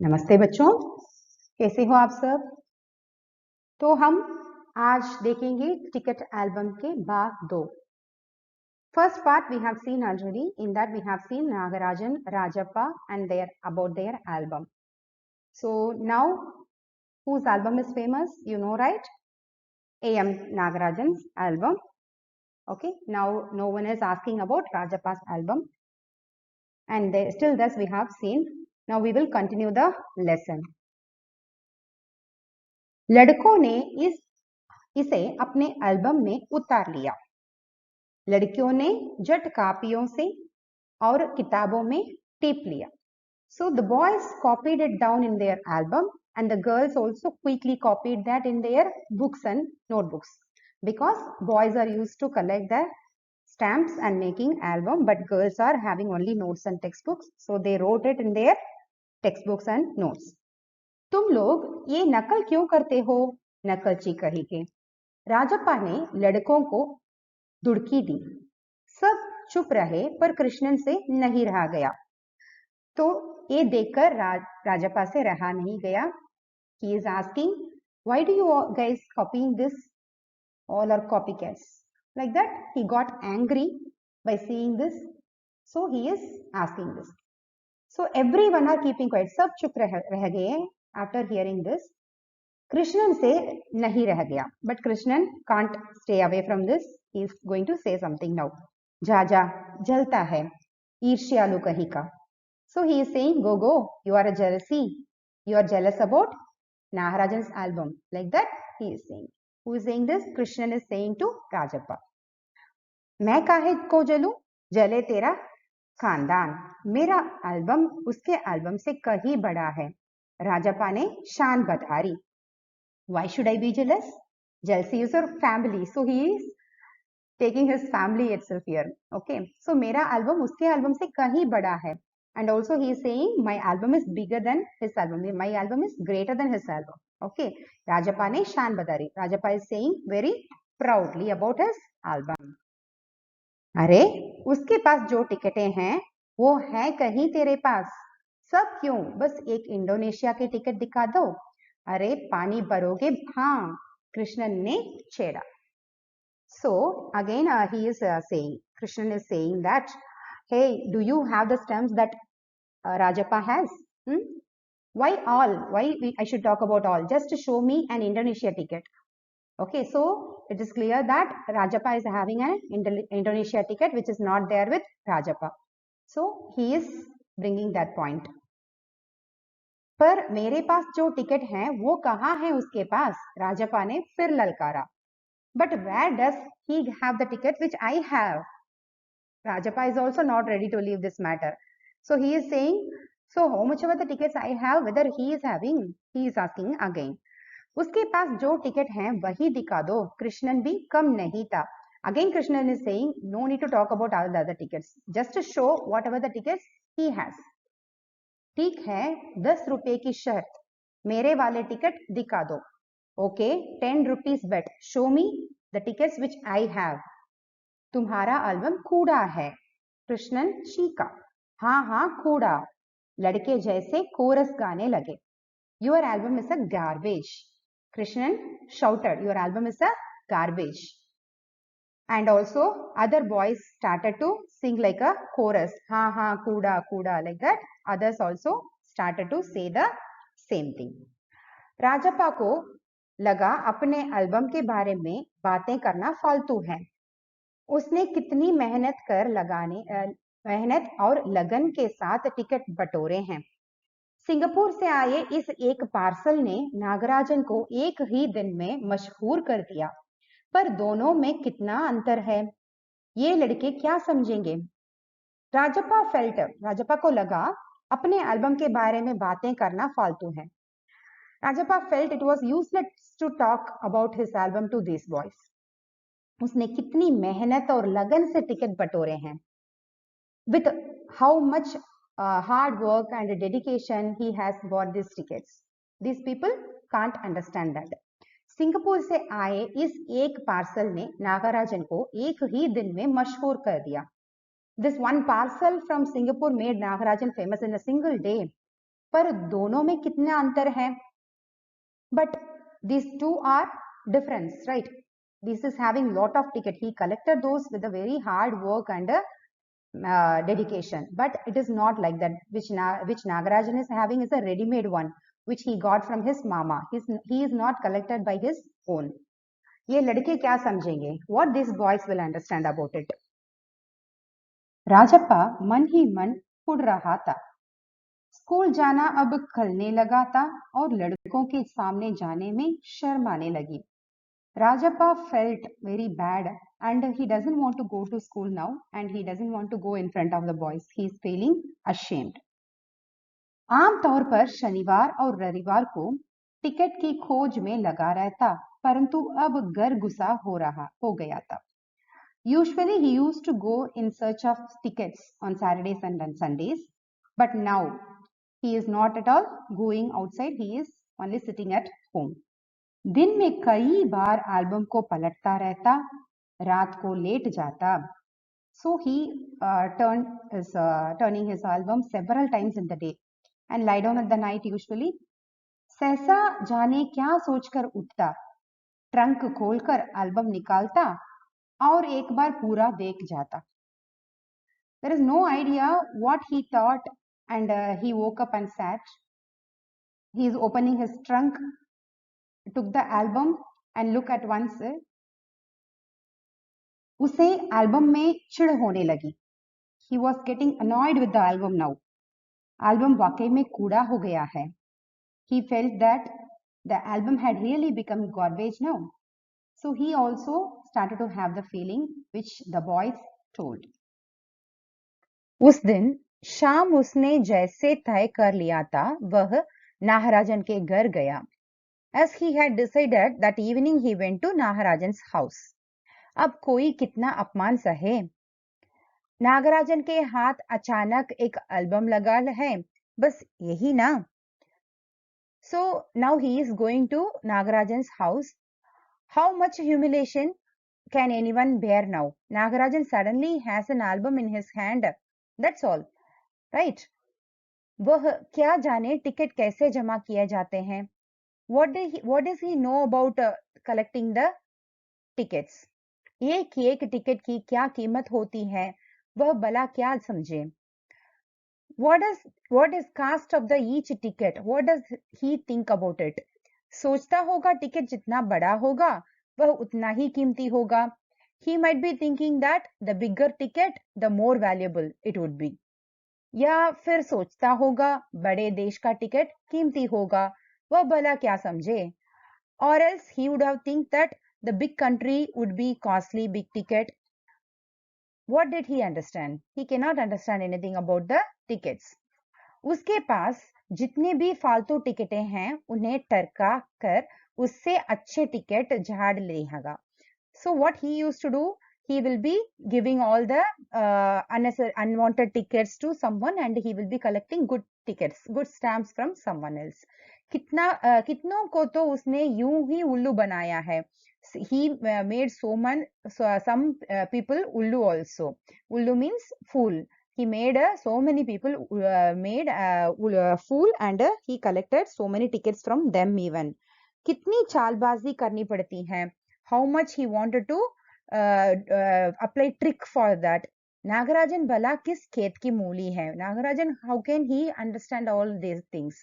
नमस्ते बच्चों, कैसे हो आप सब। तो हम आज देखेंगे टिकट एल्बम के भाग 2। First part we have seen already. In that we have seen Nagarajan, Rajappa and about their album. So now whose album is famous, you know, right? A.M. Nagarajan's album. Okay, now no one is asking about Rajappa's album, and still thus we have seen. Now we will continue the lesson. लड़कों ने इसे अपने album में उतार लिया। लड़कियों ने झट कापियों से और किताबों में टिप लिया। So the boys copied it down in their album and the girls also quickly copied that in their books and notebooks, because boys are used to collect the stamps and making album, but girls are having only notes and textbooks, so they wrote it in their textbooks and notes. तुम लोग ये नकल क्यों करते हो? नकलची कही के राजप्पा ने लड़कों को दुड़की दी। सब चुप रहे, पर कृष्णन से नहीं रहा गया। तो ये देखकर राजप्पा से रहा नहीं गया। He is asking, why do you guys copying this? All are copycats. Like that, he got angry by seeing this. So he is asking this. So everyone are keeping quiet. सब चुप रह गए after hearing this. कृष्णन से नहीं रह गया, but Krishnan can't stay away from this. He is going to say something now. जा जा जलता है ईर्ष्यालु कहीं का. So he is saying, go, you are a jealousy, you are jealous about Nagarajan's album. Like that he is saying. Who is saying this? Krishnan is saying to Rajappa. मैं काहे को जलूं? जले तेरा खानदान, मेरा एल्बम उसके एल्बम से कहीं बड़ा है। राजप्पा ने शान बधारी. Why should I be jealous? Jealousy is your family, so he is taking his family itself here. Okay, so मेरा एल्बम उसके एल्बम से कहीं बड़ा है. And also he is saying my album is bigger than his album. My album is greater than his album. Okay, Rajappa ने शान बधारी. Rajappa is saying very proudly about his album. अरे उसके पास जो टिकटें हैं वो है कहीं तेरे पास? सब क्यों, बस एक इंडोनेशिया के टिकट दिखा दो. अरे पानी भरोगे? हाँ, कृष्णन ने छेड़ा. So again he is saying, Krishnan is saying that, hey, do you have the stamps that Rajappa has? Why all? Why I should talk about all? Just to show me an Indonesia ticket. Okay, so it is clear that Rajappa is having an Indonesia ticket which is not there with Rajappa. So he is bringing that point. पर मेरे पास जो ticket है वो कहाँ है उसके पास? राजप्पा ने फिर ललकारा. But where does he have the ticket which I have? Rajappa is also not ready to leave this matter. So he is saying, so how much of the tickets I have, whether he is having? He is asking again. उसके पास जो ticket हैं वही दिखा दो. कृष्णन भी कम नहीं था. Again Krishnan is saying, no need to talk about all the other tickets. Just to show whatever the tickets he has. ठीक है, 10 रुपए की शर्त, मेरे वाले टिकट दिखा दो. Okay, 10 rupees bet. Show me the tickets which I have. तुम्हारा एल्बम कूड़ा है. कृष्णन चीका. हाँ कूड़ा. लड़के जैसे कोरस गाने लगे. Your album is a garbage. Krishnan shouted, your album is a garbage. And also other boys started to sing like a chorus. हाँ कूड़ा कूड़ा, like that. Others also started to say the same thing. Rajappa को लगा अपने album के बारे में बातें करना फालतू है. उसने कितनी मेहनत और लगन के साथ टिकट बटोरे हैं. सिंगापुर से आए इस एक पार्सल ने नागराजन को एक ही दिन में मशहूर कर दिया. पर दोनों में कितना अंतर है, ये लड़के क्या समझेंगे? राजप्पा को लगा अपने एल्बम के बारे में बातें करना फालतू है. Rajappa felt it was useless to talk about his album to these boys. उसने कितनी मेहनत और लगन से टिकट बटोरे हैं. With how much hard work and dedication he has bought these tickets. These people can't understand that. Singapore से आए इस एक पार्सल ने नागराजन को एक ही दिन में मशहूर कर दिया. This one parcel from Singapore made Nagarajan famous in a single day. पर दोनों में कितना अंतर है? But these two are different, right? This is having lot of ticket. He collected those with a very hard work and dedication. But it is not like that. Which Nagarajan is having is a ready-made one, which he got from his mama. He is not collected by his own. ये लड़के क्या समझेंगे? What these boys will understand about it? Rajappa मन ही मन उड़ रहा था। School जाना अब खलने लगा था और लड़कों के सामने जाने में शर्म आने लगी। Rajappa felt very bad and he doesn't want to go to school now and he doesn't want to go in front of the boys. He is feeling ashamed. आम तौर पर शनिवार और रविवार को टिकट की खोज में लगा रहता, परंतु अब घर गुस्सा हो गया था। Usually he used to go in search of tickets on Saturdays and Sundays, but now he is not at all going outside. He is only sitting at home. दिन में कई बार एल्बम को पलटता रहता, रात को लेट जाता. So he turning his album several times in the day and lie down at the night usually. सहसा जाने क्या सोचकर उठता, ट्रंक खोलकर एल्बम निकालता और एक बार पूरा देख जाता. There is no idea what he thought and he woke up and sat. He is opening his trunk, took the album and look at once. उसे एल्बम में चिढ़ होने लगी. He was getting annoyed with the album now. Album वाकई में कूड़ा हो गया है. He felt that the album had really become garbage now. So he also started to have the feeling which the boys told. उस दिन शाम उसने जैसे तय कर लिया था वह नाहराजन के घर गया. As he had decided that evening he went to नाहराजन's house. अब कोई कितना अपमान सहे. नागराजन के हाथ अचानक एक एल्बम लगा है, बस यही ना. So now he is going to Nagarajan's house. How much humiliation can anyone bear now? Nagarajan suddenly has an album in his hand. That's all, right? वह क्या जाने टिकट कैसे जमा किए जाते हैं. What does he know about collecting the tickets? एक ticket की क्या कीमत होती है वह भला क्या समझे. What is cost of the each ticket? What does he think about it? सोचता होगा टिकट जितना बड़ा होगा वह उतना ही कीमती होगा. He might be thinking that the bigger ticket the more valuable it would be. या फिर सोचता होगा बड़े देश का टिकट कीमती होगा, वह भला क्या समझे. Or else he would have think that the big country would be costly big ticket. What did he understand? He cannot understand anything about the tickets. उसके पास जितने भी फालतू टिकटें हैं उन्हें टरका कर उससे अच्छे टिकट झाड़ लेगा. So what he used to do, he will be giving all the unwanted tickets to someone and he will be collecting good tickets, good stamps from someone else. कितनों को तो उसने यूं ही उल्लू बनाया है. He made some people ullu also. Ullu means fool. He made so many people fool and he collected so many tickets from them even. कितनी चालबाजी करनी पड़ती है. How much he wanted to apply trick for that. Nagarajan भला किस खेत की मूली है. Nagarajan, how can he understand all these things?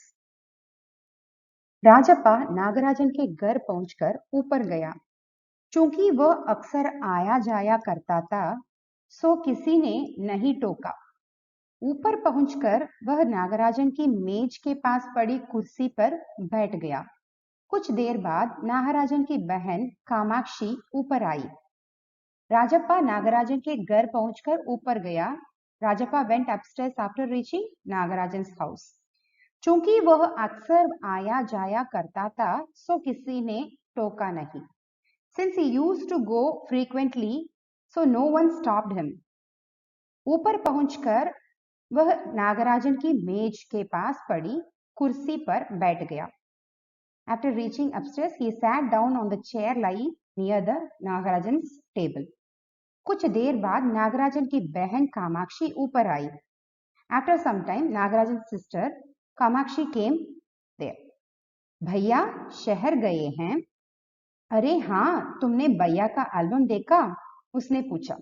Rajappa Nagarajan के घर पहुंचकर ऊपर गया. चूंकि वह अक्सर आया जाया करता था, सो किसी ने नहीं टोका. ऊपर पहुंचकर वह नागराजन की मेज के पास पड़ी कुर्सी पर बैठ गया. कुछ देर बाद नागराजन की बहन कामाक्षी ऊपर आई. राजप्पा नागराजन के घर पहुंचकर ऊपर गया. Rajappa went upstairs after reaching नागराजन's house. चूंकि वह अक्सर आया जाया करता था, सो किसी ने टोका नहीं. Since he used to go frequently, so no one stopped him. ऊपर पहुंचकर वह नागराजन की मेज के पास पड़ी कुर्सी पर बैठ गया. After reaching upstairs, he sat down on the chair lying near the Nagarajan's table. कुछ देर बाद नागराजन की बहन कामाक्षी ऊपर आई. After some time, Nagarajan's sister Kamakshi came there. भैया शहर गए हैं. अरे हाँ, तुमने भैया का एल्बम देखा? उसने पूछा.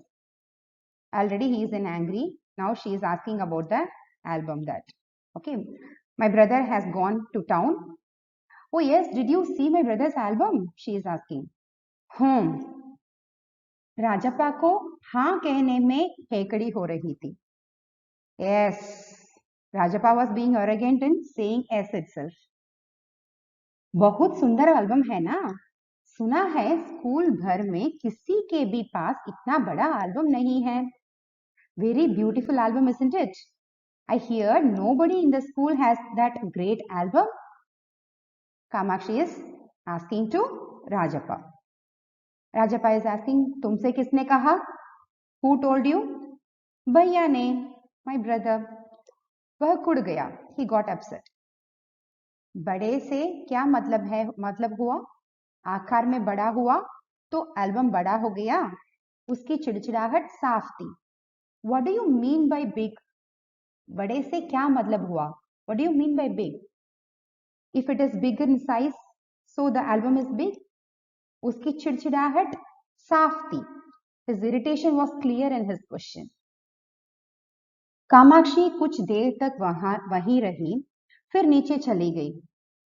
Already he is in angry. Now she is asking about the album that. Okay. My brother has gone to town. Oh yes, did you see my brother's album? She is asking. Rajappa को हाँ कहने में हेकड़ी हो रही थी. Yes, Rajappa was being arrogant in saying yes itself. बहुत सुंदर album है ना? सुना है स्कूल भर में किसी के भी पास इतना बड़ा एल्बम नहीं है. Very beautiful album, isn't it? I hear nobody in the school has that great album. Kamakshi is asking to Rajappa. Rajappa is asking, तुमसे किसने कहा? Who told you? भैया ने, my brother. वह कुड़ गया. He got upset. बड़े से क्या मतलब हुआ? आकार में बड़ा हुआ तो एल्बम बड़ा हो गया. उसकी चिड़चिड़ाहट साफ थी. What do you mean by big? बड़े से क्या मतलब हुआ? What do you mean by big? If it is bigger in size, so the album is big. उसकी चिड़चिड़ाहट साफ थी. His irritation was clear in his question. Kamakshi कुछ देर तक वहीं रही, फिर नीचे चली गई.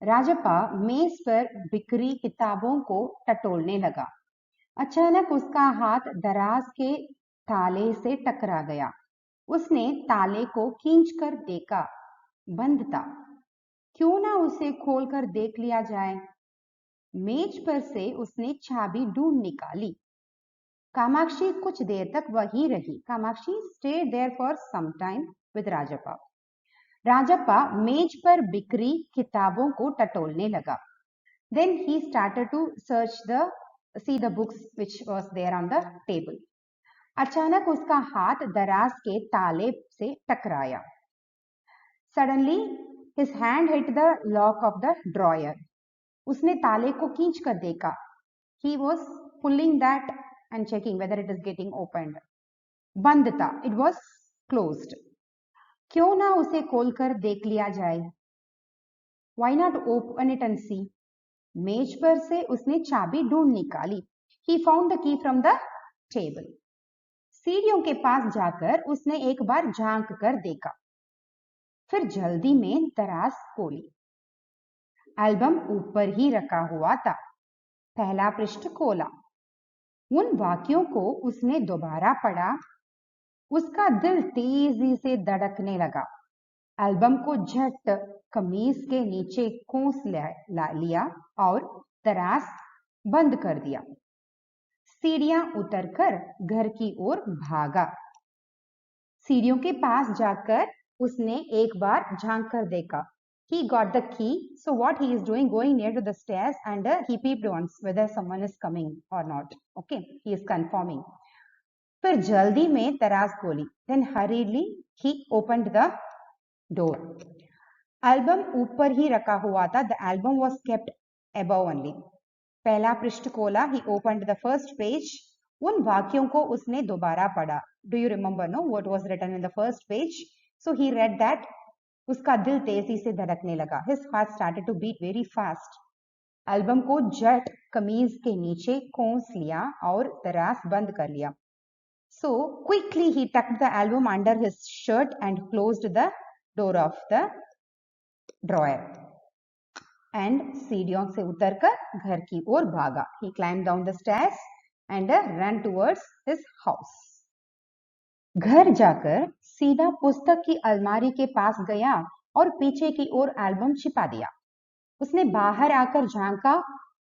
राजप्पा मेज पर बिखरी किताबों को टटोलने लगा. अचानक उसका हाथ दराज के ताले से टकरा गया. उसने ताले को खींचकर देखा. बंद था. क्यों ना उसे खोलकर देख लिया जाए. मेज पर से उसने चाबी ढूंढ निकाली. कामाक्षी कुछ देर तक वहीं रही. Kamakshi stayed there for some time with Rajappa. Rajappa मेज पर बिखरी किताबों को टटोलने लगा. Then he started to see the books which was there on the table. अचानक उसका हाथ दराज के ताले से टकराया. Suddenly his hand hit the lock of the drawer. उसने ताले को खींच कर देखा. He was pulling that and checking whether it is getting opened. बंद था. It was closed. क्यों ना उसे खोलकर देख लिया जाए. Why not open it and see? मेज पर से उसने चाबी ढूंढ निकाली. He found the key from the table. सीढ़ियों के पास जाकर उसने एक बार झांक कर देखा. फिर जल्दी में दराज खोली. एल्बम ऊपर ही रखा हुआ था. पहला पृष्ठ खोला. उन वाक्यों को उसने दोबारा पढ़ा. उसका दिल तेजी से धड़कने लगा. एल्बम को झट कमीज के नीचे खोस लिया और दराज बंद कर दिया. सीढ़ियां उतरकर घर की ओर भागा. सीढ़ियों के पास जाकर उसने एक बार झांक कर देखा. He got the key. So what he is doing, going near to the stairs and he peeped once whether someone is coming or not. Okay, he is confirming. फिर जल्दी में दराज खोली. Then hurriedly he opened the door. Album ऊपर ही रखा हुआ था. The album was kept above only. पहला पृष्ठ खोला. He opened the first page. उन वाक्यों को उसने दोबारा पढ़ा. Do you remember no what was written in the first page? So he read that. उसका दिल तेजी से धड़कने लगा. His heart started to beat very fast. Album को झट कमीज के नीचे खोस लिया और दराज बंद कर लिया. So quickly he tucked the album under his shirt and closed the door of the drawer. And सीढ़ियों से उतरकर घर की ओर भागा. He climbed down the stairs and ran towards his house. घर जाकर सीधा पुस्तक की अलमारी के पास गया और पीछे की ओर एल्बम छिपा दिया. उसने बाहर आकर झांका.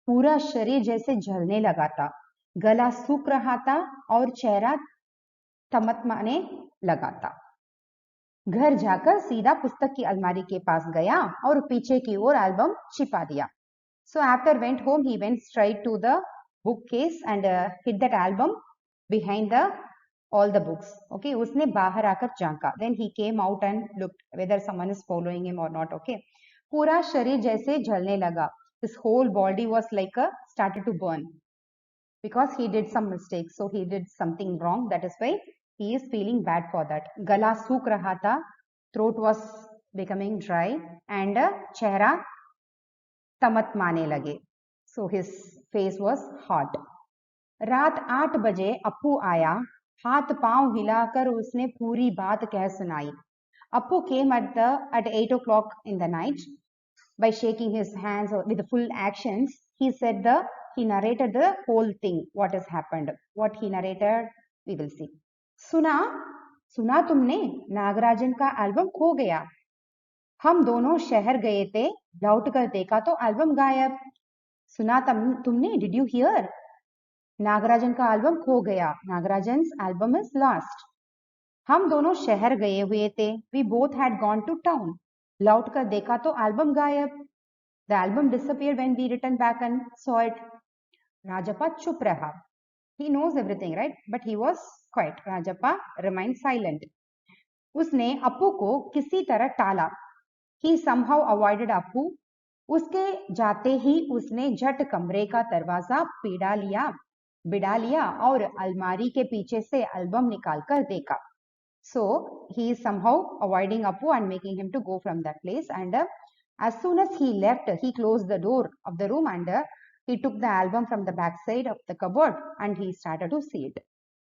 पूरा शरीर जैसे जलने लगा था. गला सूख रहा था और चेहरा तमतमाने लगा था. घर जाकर सीधा पुस्तक की अलमारी के पास गया और पीछे की ओर एल्बम छिपा दिया. So after went home, he went straight to the bookcase and hid that album behind all the books. Okay, उसने बाहर आकर झांका. Then he came out and looked whether someone is following him or not. Okay, पूरा शरीर जैसे जलने लगा. His whole body was like started to burn because he did some mistakes. So he did something wrong. That is why he is feeling bad for that. गला सूख रहा था. Throat was becoming dry and चेहरा तमतमाने लगे. So his face was hot. रात 8 बजे अप्पू आया. हाथ पांव हिलाकर उसने पूरी बात कह सुनाई. Appu came at 8 o'clock in the night. By shaking his hands with the full actions, he narrated the whole thing, what has happened. What he narrated, we will see. सुना तुमने, नागराजन का एल्बम खो गया. हम दोनों शहर गए थे, लौट कर देखा तो एल्बम गायब. सुना तुमने, डिड यू हियर? नागराजन का एल्बम खो गया. नागराजन्स एल्बम इज लॉस्ट. हम दोनों शहर गए हुए थे. We both had gone to town. लौट कर देखा तो एल्बम गायब. The album disappeared when we returned back and saw it. Rajappa चुप रहा. He knows everything, right? But he was quiet. Rajappa remained silent. उसने अप्पू को किसी तरह टाला. He somehow avoided Appu. उसके जाते ही उसने झट कमरे का दरवाजा बिड़ा लिया और अलमारी के पीछे से एल्बम निकालकर देखा. So he is somehow avoiding Appu and making him to go from that place. And as soon as he left, he closed the door of the room and he took the album from the back side of the cupboard and he started to see it.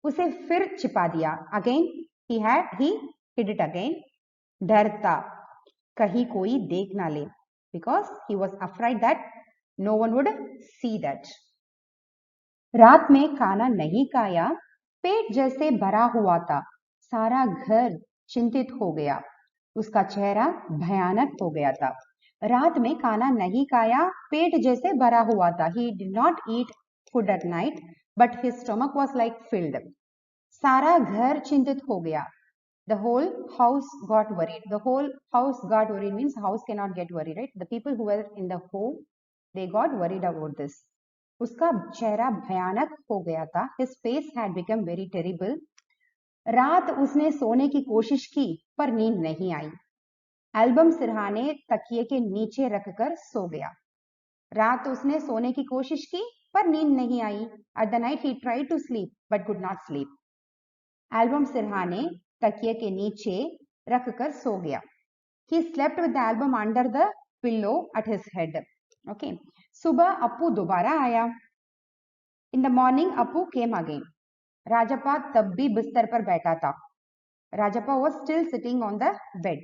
उसे फिर छिपा दिया. Again he hid it again. डर था कहीं कोई देख ना ले, because he was afraid that no one would see that. रात में खाना नहीं खाया. पेट जैसे भरा हुआ था. सारा घर चिंतित हो गया. उसका चेहरा भयानक हो गया था. रात में खाना नहीं खाया, पेट जैसे भरा हुआ था. He did not eat food at night, but his stomach was like filled. सारा घर चिंतित हो गया. The whole house got worried. The whole house got worried means house cannot get worried, right? The people who were in the home, they got worried about this. उसका चेहरा भयानक हो गया था. His face had become very terrible. रात उसने सोने की कोशिश की पर नींद नहीं आई. एल्बम सिरहाने तकिए के नीचे रखकर सो गया. रात उसने सोने की कोशिश की पर नींद नहीं आई. At the night he tried to sleep but could not sleep. Album सिरहाने तकिए के नीचे रखकर सो गया. He slept with the album under the pillow at his head. Okay. सुबह अप्पू दोबारा आया. In the morning Appu came again. Rajappa तब भी बिस्तर पर बैठा था. Rajappa was still sitting on the bed.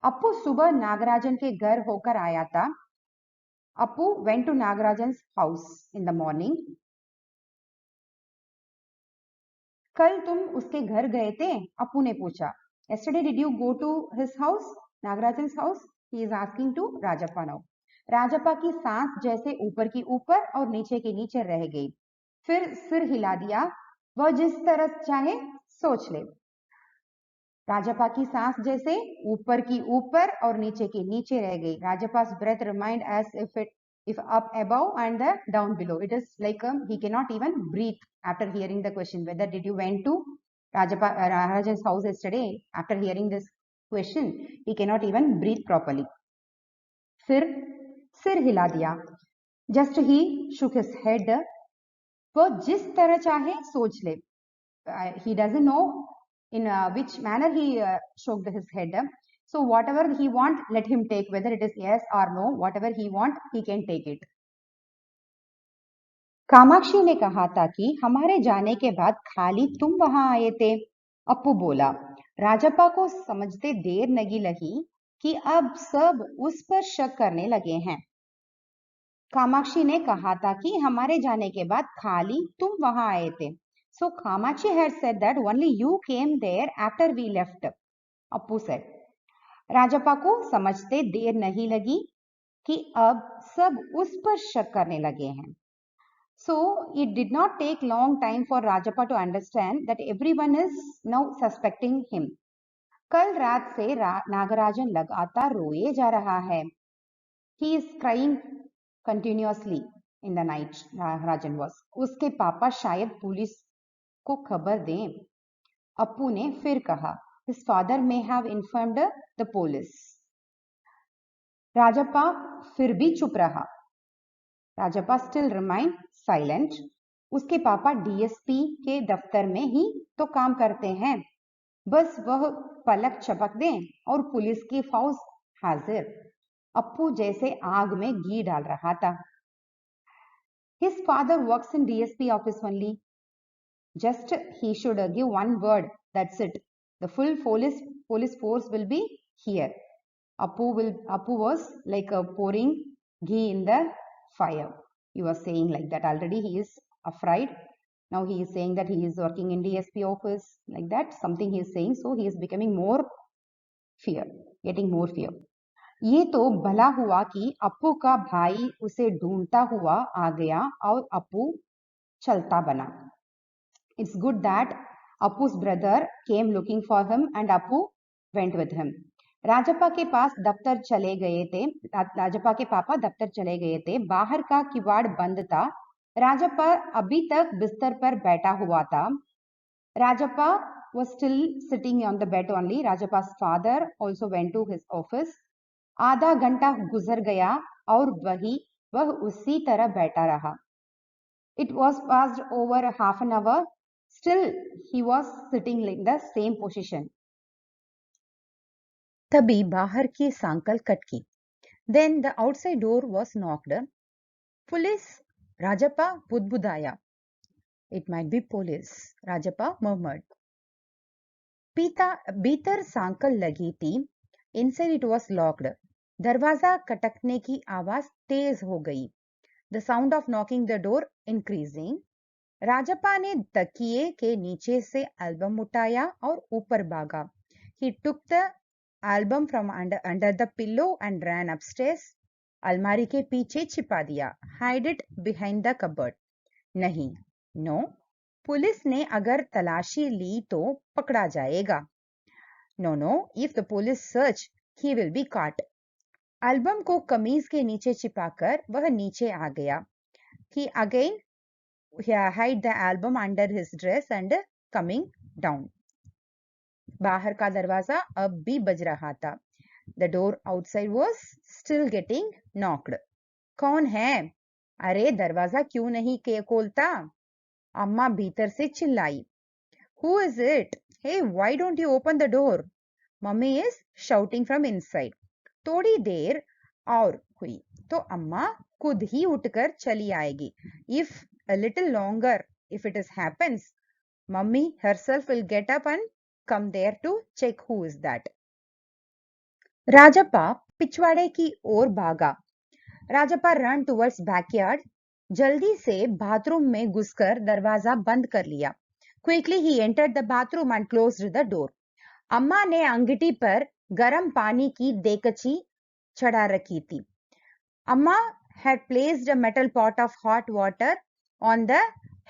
Appu सुबह नागराजन के घर होकर आया था. Appu went to Nagarajan's house in the morning. कल तुम उसके घर गए थे? अप्पू ने पूछा. Yesterday did you go to his house? Nagarajan's house? He is asking to Rajappa now. Rajappa की सांस जैसे ऊपर की ऊपर और नीचे की नीचे रह गई. फिर सिर हिला दिया. वह जिस तरह चाहे सोच ले. राजप्पा की सांस जैसे ऊपर की ऊपर और नीचे की नीचे रह गई. Rajappa's breath remained as if up above and down below. It is like he cannot even breathe after hearing the question whether did you went to Raja's house yesterday. After hearing this question, he cannot even breathe properly. फिर सिर हिला दिया. Just he shook his head. वो जिस तरह चाहे सोच ले. He doesn't know in which manner he shook his head. So whatever he want, let him take, whether it is yes or no, whatever he want, he can take it. Kamakshi ने कहा था कि हमारे जाने के बाद खाली तुम वहां आए थे. अप्पू बोला. राजप्पा को समझते देर नहीं लगी कि अब सब उस पर शक करने लगे हैं. कामाक्षी ने कहा था कि हमारे जाने के बाद खाली तुम वहां आए थे. So Kamachi had said that only you came there after we left. Appu said. Rajappa को समझते देर नहीं लगी कि अब सब उस पर शक करने लगे हैं. So it did not take long time for Rajappa to understand that everyone is now suspecting him. कल रात से नागराजन लगातार रोए जा रहा है. He is crying continuously in the night. Rajan was. उसके पापा शायद पुलिस को खबर दें. अप्पू ने फिर कहा. His father may have informed the police. Rajappa फिर भी चुप रहा. Rajappa still remained silent. उसके पापा डीएसपी के दफ्तर में ही तो काम करते हैं. बस वह पलक झपक दें और पुलिस की फौज हाजिर। अप्पू जैसे आग में घी डाल रहा था। His father works in DSP office only. Just he should give one word. That's it. The full police force will be here. Appu was like pouring ghee in the fire. He was saying like that. Already he is afraid. Now he is saying that he is working in DSP office, like that. Something he is saying. So he is becoming more fear, getting more fear. ये तो भला हुआ कि अप्पू का भाई उसे ढूंढता हुआ आ गया और अप्पू चलता बना। It's good that Appu's brother came looking for him and Appu went with him. Rajappa के पास दफ्तर चले गए थे। राजप्पा के पापा दफ्तर चले गए थे। बाहर का किवाड़ बंद था। राजप्पा अभी तक बिस्तर पर बैठा हुआ था। Rajappa was still sitting on the bed only. Rajappa's father also went to his office. आधा घंटा गुजर गया और वह उसी तरह बैठा रहा। It was passed over half an hour. Still, he was sitting in the same position. तभी बाहर की सांकल kutki. Then the outside door was knocked. Police, Rajappa budbudaya. It might be police, Rajappa murmured. भीतर सांकल लगी थी. Inside it was locked. दरवाजा कटकने की आवाज तेज हो गई. The sound of knocking the door increasing. Rajappa ने तकिए के नीचे से एल्बम उठाया और ऊपर भागा. He took the album from under the pillow and ran upstairs. अलमारी के पीछे छिपा दिया. Hide it behind the cupboard. नहीं, no. पुलिस ने अगर तलाशी ली तो पकड़ा जाएगा. No. If the police search, he will be caught. Album को कमीज के नीचे छिपाकर वह नीचे आ गया. He again hide the album under his dress and coming down. बाहर का दरवाजा अब भी बज रहा था. The door outside was still getting knocked. कौन है? अरे दरवाजा क्यों नहीं खोलता? अम्मा भीतर से चिल्लाई. Who is it? Hey, why don't you open the door? Mummy is shouting from inside. थोड़ी देर और हुई तो अम्मा खुद ही उठकर चली आएगी. If a little longer, if it happens, mummy herself will get up and come there to check who is that. Rajappa पिछवाड़े की ओर भागा. Rajappa ran towards backyard. जल्दी से बाथरूम में घुसकर दरवाजा बंद कर लिया. Quickly he entered the bathroom and closed the door. अम्मा ने अंगीठी पर गरम पानी की देकची चढ़ा रखी थी. अम्मा had placed a metal pot of hot water on the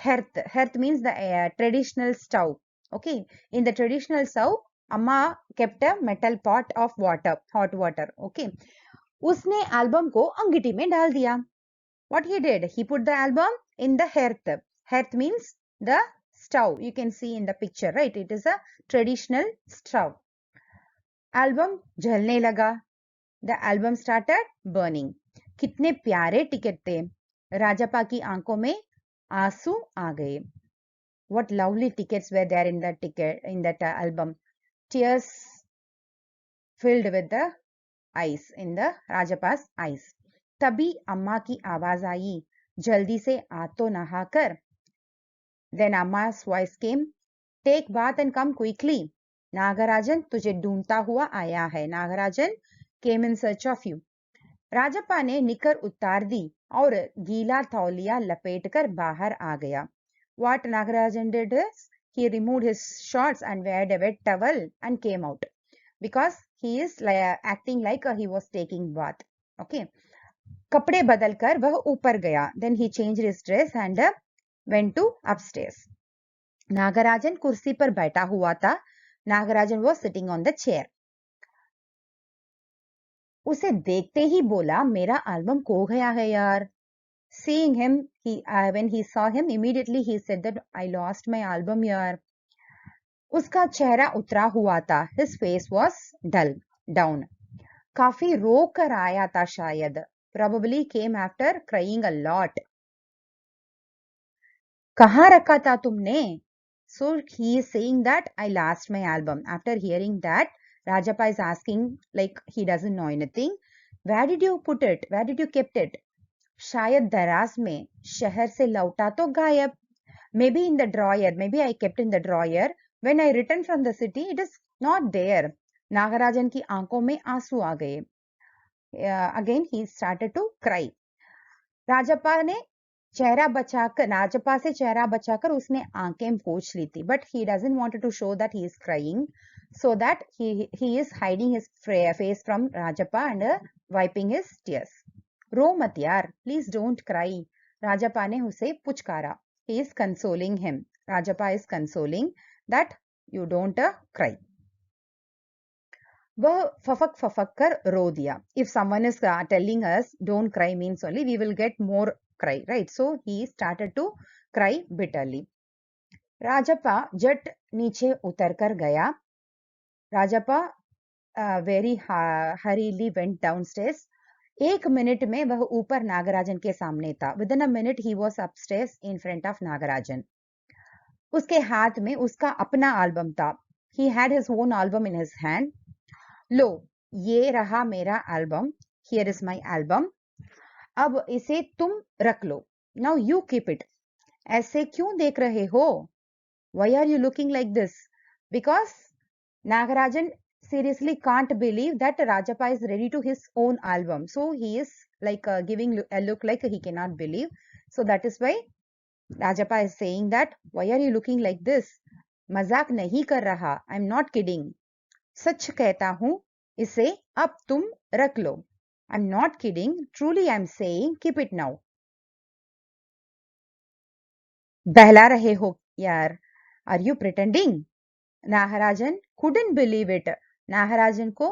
hearth. Hearth means the traditional stove. Okay, in the traditional stove, Amma kept a metal pot of water, hot water. Okay, उसने album को अंगीठी में डाल दिया. What he did? He put the album in the hearth. Hearth means the stove. You can see in the picture, right? It is a traditional stove. Album जलने लगा. The album started burning. कितने प्यारे ticket थे. राजप्पा की आंखों में आंसू आ गए. What lovely tickets were there in that album. Tears filled with the eyes in the Rajappa's eyes. तभी अम्मा की आवाज आई. जल्दी से आ तो नहा कर. Then Amma's voice came. Take bath and come quickly. Nagarajan तुझे ढूंढता हुआ आया है. Nagarajan came in search of you. Rajappa ने निकर उतार दी और गीला तौलिया लपेटकर बाहर आ गया. What Nagarajan did is he removed his shorts and weared a wet towel and came out because he is acting like he was taking bath. Okay. कपड़े बदलकर वह ऊपर गया. Then he changed his dress and went to upstairs. Nagarajan कुर्सी पर बैठा हुआ था. Nagarajan was sitting on the chair. उसे देखते ही बोला मेरा एल्बम खो गया है यार. Seeing him, when he saw him, immediately he said that I lost my album yaar. उसका चेहरा उतरा हुआ था. His face was dull, down. काफी रो कर आया था शायद. Probably came after crying a lot. कहाँ रखा था तुमने? So he is saying that I lost my album. After hearing that, Rajappa is asking, like he doesn't know anything. Where did you put it? Where did you kept it? शायद दराज में, शहर से लौटा तो गायब. Maybe in the drawer, maybe I kept in the drawer. When I returned from the city, it is not there. Nagarajan की आंखों में आंसू आ गए. Again he started to cry. Rajappa ने राजप्पा से चेहरा बचाकर उसने आंखें पोंछ ली थी. But he doesn't want to show that he is crying, so that he is hiding his face from Rajappa and wiping his tears. रो मत यार, please don't cry. राजप्पा ने उसे पुचकारा. He is consoling him. Rajappa is consoling that you don't cry. वह फफक फफक कर रो दिया. If someone is telling us don't cry means only we will get more cry, right? So he started to cry bitterly. Rajappa जट नीचे उतर कर गया. Rajappa very hurriedly went downstairs. 1 minute में वह ऊपर नागराजन के सामने था. Within a minute he was upstairs in front of Nagarajan. उसके हाथ में उसका अपना एल्बम था. He had his own album in his hand. लो, ये रहा मेरा album. Here is my album. अब इसे तुम रख लो. Now you keep it. ऐसे क्यों देख रहे हो? Why are you looking like this? Because Nagarajan seriously can't believe that Rajappa is ready to his own album. So he is like giving a look like he cannot believe. So that is why Rajappa is saying that, why are you looking like this? मजाक नहीं कर रहा. I'm not kidding. सच कहता हूं, इसे अब तुम रख लो. I'm not kidding. Truly I'm saying, keep it now. बहला रहे हो यार. Are you pretending? Nagarajan couldn't believe it. Nagarajan को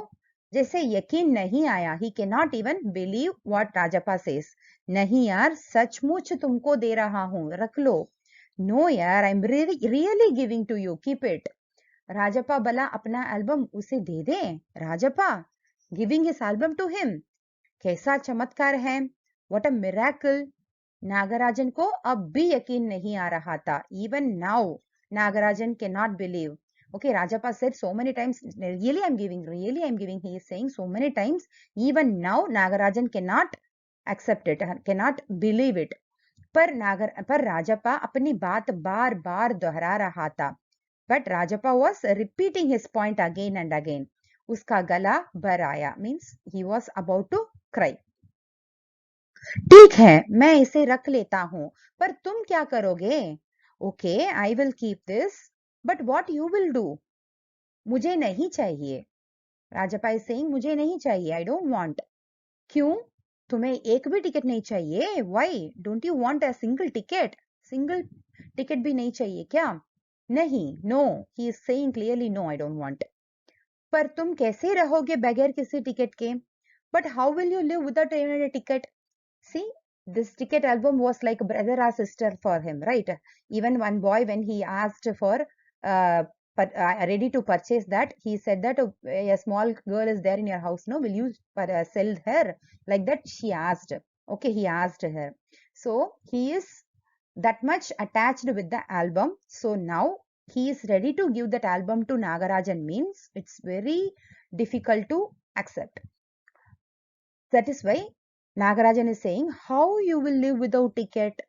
जैसे यकीन नहीं आया. He cannot even believe what Rajappa says. नहीं यार, सचमुच तुमको दे रहा हूं, रख लो. No यार, I'm really giving to you. Keep it. Rajappa भला अपना एल्बम उसे दे दे. Rajappa giving his album to him. कैसा चमत्कार है. What a miracle. नागराजन को अब भी यकीन नहीं आ रहा था. Even now Nagarajan can not believe. Okay, Rajappa said so many times, really I'm giving. He is saying so many times. Even now Nagarajan cannot accept it, cannot believe it. पर राजप्पा अपनी बात बार बार दोहरा रहा था. But Rajappa was repeating his point again and again. उसका गला भर आया. Means he was about to cry. ठीक है, मैं इसे रख लेता हूं, पर तुम क्या करोगे? Okay, I will keep this, but what you will do? मुझे नहीं चाहिए. Rajappa is saying, मुझे नहीं चाहिए. I don't want. क्यों? तुम्हें एक भी टिकट नहीं चाहिए? Why? Don't you want a single ticket? Single ticket भी नहीं चाहिए क्या? नहीं. No. He is saying clearly, no, I don't want. पर तुम कैसे रहोगे बगैर किसी टिकट के? But how will you live without a ticket? See, this ticket album was like brother or sister for him, right? Even one boy, when he asked for ready to purchase that, he said that a small girl is there in your house, no? Will you sell her? Like that she asked. Okay, he asked her. So he is that much attached with the album. So now he is ready to give that album to Nagarajan. Means it's very difficult to accept. That is why Nagarajan is saying, how you will live without ticket?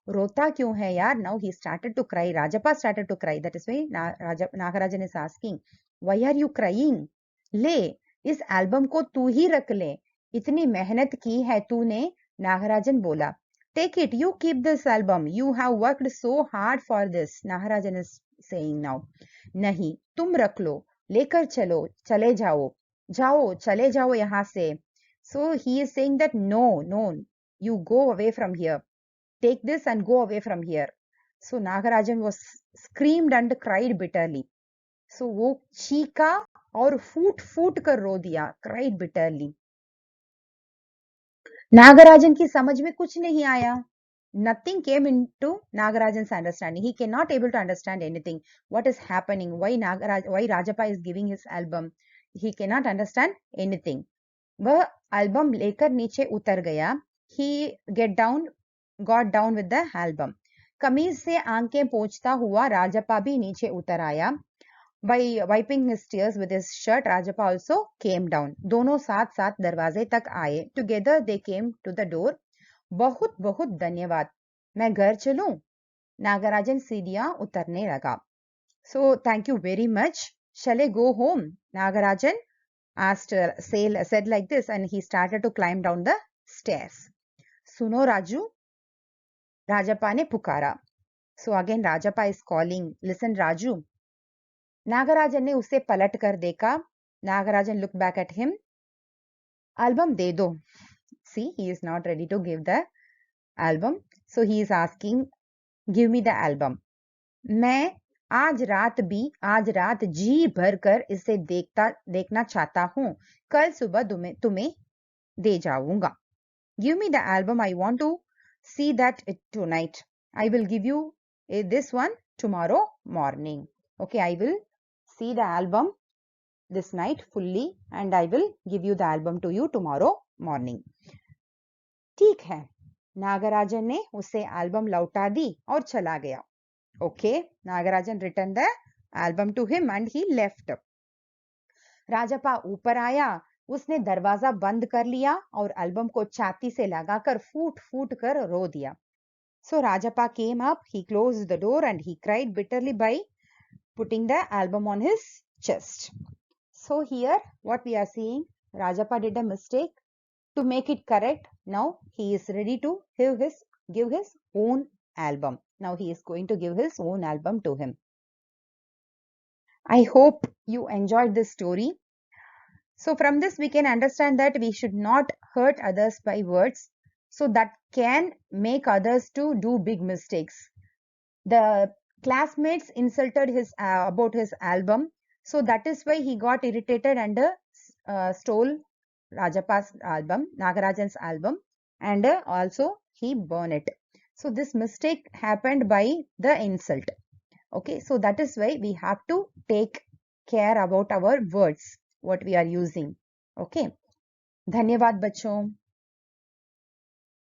रोता क्यों है यार? Now he started to cry. Rajappa started to cry. That is why Nagarajan is asking, why are you crying? ले, इस album को तू ही रख ले. इतनी मेहनत की है तूने. नागराजन बोला. Take it. You keep this album. You have worked so hard for this. Nagarajan is saying now. नहीं, तुम रख लो. लेकर चलो. चले जाओ. जाओ, चले जाओ यहाँ से. So he is saying that no, you go away from here. Take this and go away from here. So Nagarajan was screamed and cried bitterly. So वो चीखा और फूट कर रो दिया. Cried bitterly. नागराजन की समझ में कुछ नहीं आया. Nothing came into Nagarajan's understanding. He cannot able to understand anything. What is happening? Why Rajappa is giving his album? He cannot understand anything. वह एल्बम लेकर नीचे उतर गया. He got down with the album. कमीज से आंखें पोंछता हुआ राजप्पा भी नीचे उतर आया. By wiping his tears with his shirt, Rajappa also came down. दोनों साथ साथ दरवाजे तक आए. Together they came to the door. बहुत बहुत धन्यवाद. मैं घर चलूं? नागराजन सीढ़ियां उतरने लगा. So thank you very much. Shall I go home? Nagarajan asked, said like this, and he started to climb down the stairs. सुनो राजू, राजप्पा ने पुकारा. So again Rajappa is calling, listen Raju. Nagarajan ने उसे पलट कर देखा. Nagarajan looked back at him. Album दे दो. See, he is not ready to give the album. So he is asking, give me the album. मैं आज रात जी भर कर इसे देखना चाहता हूँ. कल सुबह तुम्हें दे जाऊंगा. Give me the album. I want to see that tonight. I will give you this one tomorrow morning. Okay, I will see the album this night fully and I will give you the album to you tomorrow morning. ठीक है. नागराजन ने उसे album लौटा दी और चला गया. Okay, Nagarajan returned the album to him and he left. Rajappa ऊपर आया. उसने दरवाजा बंद कर लिया और एल्बम को छाती से लगाकर फूट फूट कर रो दिया. So Rajappa came up, he closed the door and he cried bitterly by putting the album on his chest. So here what we are seeing, Rajappa did a mistake. To make it correct, now he is ready to give his own album. Now he is going to give his own album to him. I hope you enjoyed this story. So from this we can understand that we should not hurt others by words. So that can make others to do big mistakes. The classmates insulted about his album. So that is why he got irritated and stole Rajappa's album, Nagarajan's album, and also he burned it. So this mistake happened by the insult. Okay, so that is why we have to take care about our words, what we are using. Okay, धन्यवाद बच्चों.